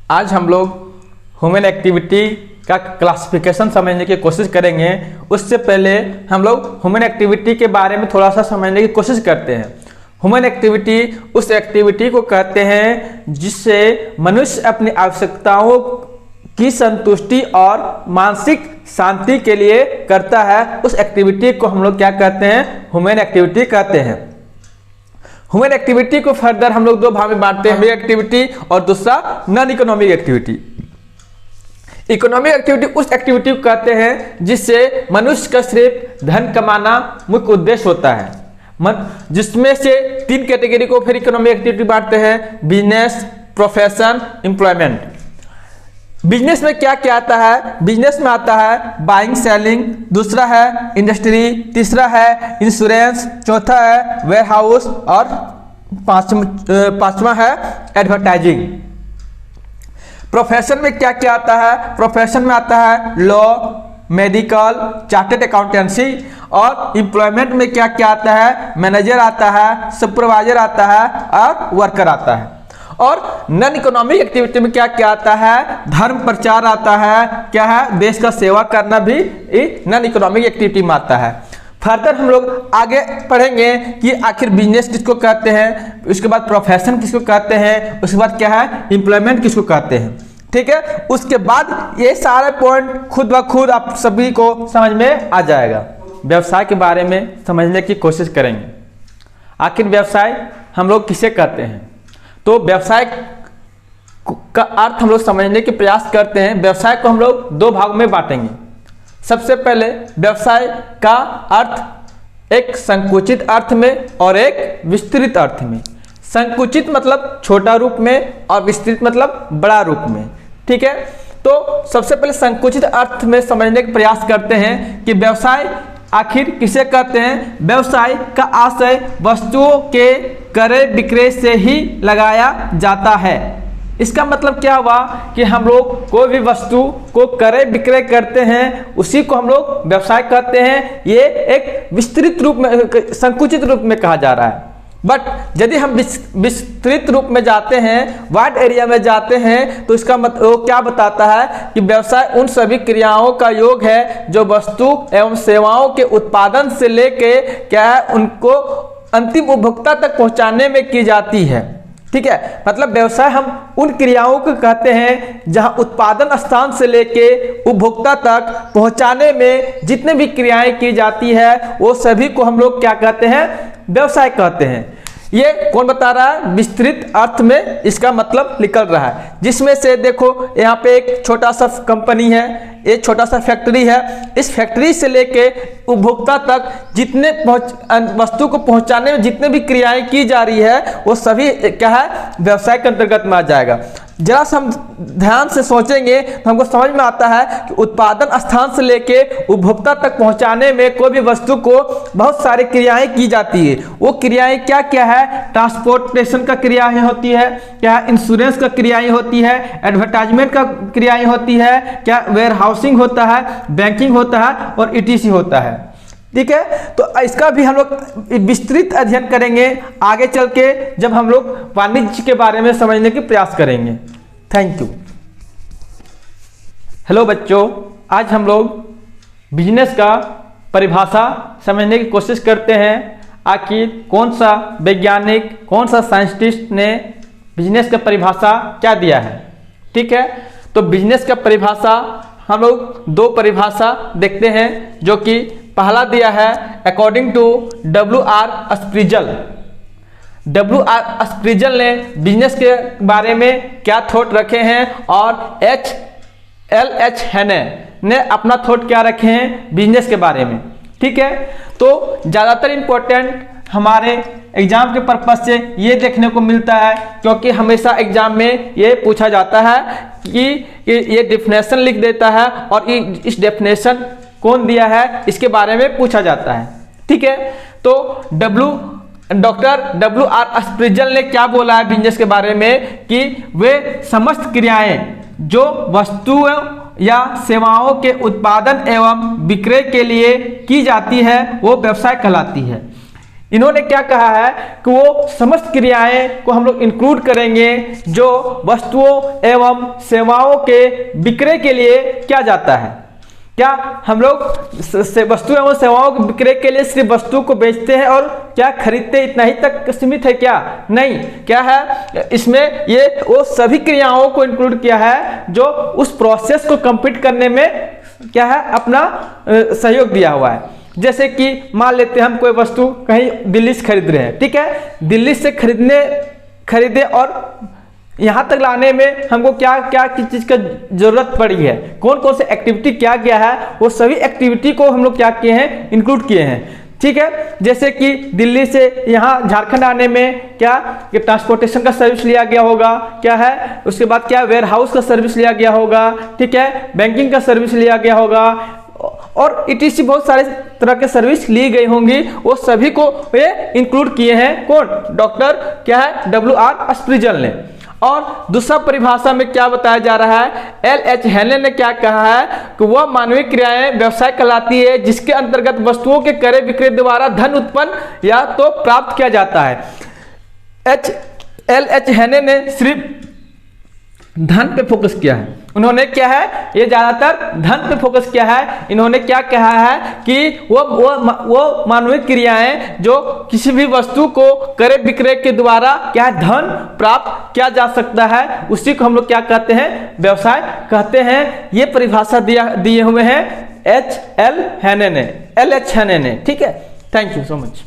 आज हम लोग ह्यूमन एक्टिविटी का क्लासिफिकेशन समझने की कोशिश करेंगे। उससे पहले हम लोग ह्यूमन एक्टिविटी के बारे में थोड़ा सा समझने की कोशिश करते हैं। ह्यूमन एक्टिविटी उस एक्टिविटी को कहते हैं जिससे मनुष्य अपनी आवश्यकताओं की संतुष्टि और मानसिक शांति के लिए करता है। उस एक्टिविटी को हम लोग क्या कहते हैं? ह्यूमन एक्टिविटी कहते हैं। ह्यूमन एक्टिविटी को फर्दर हम लोग दो भाग में बांटते हैं, एक्टिविटी और दूसरा non economic activity. Economic activity उस एक्टिविटी को कहते हैं जिससे मनुष्य का सिर्फ धन कमाना मुख्य उद्देश्य होता है। जिसमें से तीन कैटेगरी को फिर इकोनॉमिक एक्टिविटी बांटते हैं: बिजनेस, प्रोफेशन, एम्प्लॉयमेंट। बिजनेस में क्या क्या आता है? बिजनेस में आता है बाइंग सेलिंग, दूसरा है इंडस्ट्री, तीसरा है इंश्योरेंस, चौथा है वेयरहाउस और पांचवा है एडवर्टाइजिंग। प्रोफेशन में क्या क्या आता है? प्रोफेशन में आता है लॉ, मेडिकल, चार्टर्ड अकाउंटेंसी। और एम्प्लॉयमेंट में क्या क्या आता है? मैनेजर आता है, सुपरवाइजर आता है और वर्कर आता है। और नॉन इकोनॉमिक एक्टिविटी में क्या क्या आता है? धर्म प्रचार आता है, क्या है? देश का सेवा करना भी नॉन इकोनॉमिक एक्टिविटी में आता है। फर्दर हम लोग आगे पढ़ेंगे कि आखिर बिजनेस किसको कहते हैं, उसके बाद प्रोफेशन किसको कहते हैं, उसके बाद क्या है एम्प्लॉयमेंट किसको कहते हैं। ठीक है, उसके बाद ये सारे पॉइंट खुद ब खुद आप सभी को समझ में आ जाएगा। व्यवसाय के बारे में समझने की कोशिश करेंगे। आखिर व्यवसाय हम लोग किसे कहते हैं? तो व्यवसाय का अर्थ हम लोग समझने के प्रयास करते हैं। व्यवसाय को हम लोग दो भाग में बांटेंगे। सबसे पहले व्यवसाय का अर्थ एक संकुचित अर्थ में और एक विस्तृत अर्थ में। संकुचित मतलब छोटा रूप में और विस्तृत मतलब बड़ा रूप में। ठीक है, तो सबसे पहले संकुचित अर्थ में समझने का प्रयास करते हैं कि व्यवसाय आखिर किसे कहते हैं। व्यवसाय का आशय वस्तुओं के क्रय विक्रय से ही लगाया जाता है। इसका मतलब क्या हुआ कि हम लोग कोई भी वस्तु को क्रय विक्रय करते हैं, उसी को हम लोग व्यवसाय कहते हैं। ये एक विस्तृत रूप में, संकुचित रूप में कहा जा रहा है। बट यदि हम विस्तृत रूप में जाते हैं, वाइड एरिया में जाते हैं, तो इसका मतलब क्या बताता है कि व्यवसाय उन सभी क्रियाओं का योग है जो वस्तु एवं सेवाओं के उत्पादन से लेके क्या है उनको अंतिम उपभोक्ता तक पहुंचाने में की जाती है। ठीक है, मतलब व्यवसाय हम उन क्रियाओं को कहते हैं जहां उत्पादन स्थान से लेके उपभोक्ता तक पहुंचाने में जितने भी क्रियाएं की जाती है वो सभी को हम लोग क्या कहते हैं? व्यवसाय कहते हैं। ये कौन बता रहा है? विस्तृत अर्थ में इसका मतलब निकल रहा है। जिसमें से देखो यहाँ पे एक छोटा सा कंपनी है, एक छोटा सा फैक्ट्री है। इस फैक्ट्री से लेके उपभोक्ता तक जितने वस्तु को पहुंचाने में जितने भी क्रियाएं की जा रही है वो सभी क्या है? व्यवसाय के अंतर्गत में आ जाएगा। जरा से हम ध्यान से सोचेंगे तो हमको समझ में आता है कि उत्पादन स्थान से लेके उपभोक्ता तक पहुंचाने में कोई भी वस्तु को बहुत सारी क्रियाएं की जाती है। वो क्रियाएं क्या क्या है? ट्रांसपोर्टेशन का क्रियाएं होती है, क्या इंश्योरेंस का क्रियाएं होती है, एडवर्टाइजमेंट का क्रियाएं होती है, क्या वेयर हाउसिंग होता है, बैंकिंग होता है और ईटीसी होता है। ठीक है, तो इसका भी हम लोग विस्तृत अध्ययन करेंगे आगे चल के जब हम लोग वाणिज्य के बारे में समझने की प्रयास करेंगे। Thank you. हेलो बच्चों, आज हम लोग बिजनेस का परिभाषा समझने की कोशिश करते हैं। आखिर कौन सा वैज्ञानिक, कौन सा साइंटिस्ट ने बिजनेस का परिभाषा क्या दिया है। ठीक है, तो बिजनेस का परिभाषा हम लोग दो परिभाषा देखते हैं, जो कि पहला दिया है अकॉर्डिंग टू W.R. स्प्रिजल। W.R. स्प्रिजल ने बिजनेस के बारे में क्या थॉट रखे हैं और H.L.H. हेने ने अपना थॉट क्या रखे हैं बिजनेस के बारे में। ठीक है, तो ज़्यादातर इम्पोर्टेंट हमारे एग्जाम के पर्पज से ये देखने को मिलता है, क्योंकि हमेशा एग्जाम में ये पूछा जाता है कि ये डेफिनेशन लिख देता है और इस डेफिनेशन कौन दिया है इसके बारे में पूछा जाता है। ठीक है, तो डॉक्टर W.R. स्प्रिजल ने क्या बोला है बिजनेस के बारे में कि वे समस्त क्रियाएं जो वस्तुओं या सेवाओं के उत्पादन एवं विक्रय के लिए की जाती है वो व्यवसाय कहलाती है। इन्होंने क्या कहा है कि वो समस्त क्रियाएं को हम लोग इंक्लूड करेंगे जो वस्तुओं एवं सेवाओं के विक्रय के लिए किया जाता है। क्या हम लोग वस्तु एवं सेवाओं के विक्रय के लिए सिर्फ वस्तु को बेचते हैं और क्या खरीदते इतना ही तक सीमित है क्या? नहीं, क्या है इसमें ये वो सभी क्रियाओं को इंक्लूड किया है जो उस प्रोसेस को कंप्लीट करने में क्या है अपना सहयोग दिया हुआ है। जैसे कि मान लेते हैं हम कोई वस्तु कहीं दिल्ली से खरीद रहे हैं, ठीक है, दिल्ली से खरीदे और यहाँ तक लाने में हमको क्या क्या किस चीज़ का जरूरत पड़ी है, कौन कौन से एक्टिविटी क्या गया है, वो सभी एक्टिविटी को हम लोग क्या किए हैं, इंक्लूड किए हैं। ठीक है, जैसे कि दिल्ली से यहाँ झारखंड आने में क्या ये ट्रांसपोर्टेशन का सर्विस लिया गया होगा, क्या है उसके बाद क्या वेयर हाउस का सर्विस लिया गया होगा, ठीक है, बैंकिंग का सर्विस लिया गया होगा और इटीसी बहुत सारे तरह के सर्विस ली गई होंगी, वो सभी को ये इंक्लूड किए हैं कौन? डॉक्टर क्या है WR स्प्रिजल ने। और दूसरा परिभाषा में क्या बताया जा रहा है, LH हेने ने क्या कहा है कि वह मानवीय क्रियाएं व्यवसाय कहलाती है जिसके अंतर्गत वस्तुओं के क्रय विक्रय द्वारा धन उत्पन्न या तो प्राप्त किया जाता है। LH हेने ने सिर्फ धन पे फोकस किया है, उन्होंने क्या है ये ज्यादातर धन पे फोकस किया है। इन्होंने क्या कहा है कि वो मानवीय क्रियाएं जो किसी भी वस्तु को क्रय विक्रय के द्वारा क्या धन प्राप्त किया जा सकता है, उसी को हम लोग क्या कहते हैं, व्यवसाय कहते हैं। ये परिभाषा दिए हुए हैं LH हेने ने। ठीक है, थैंक यू सो मच।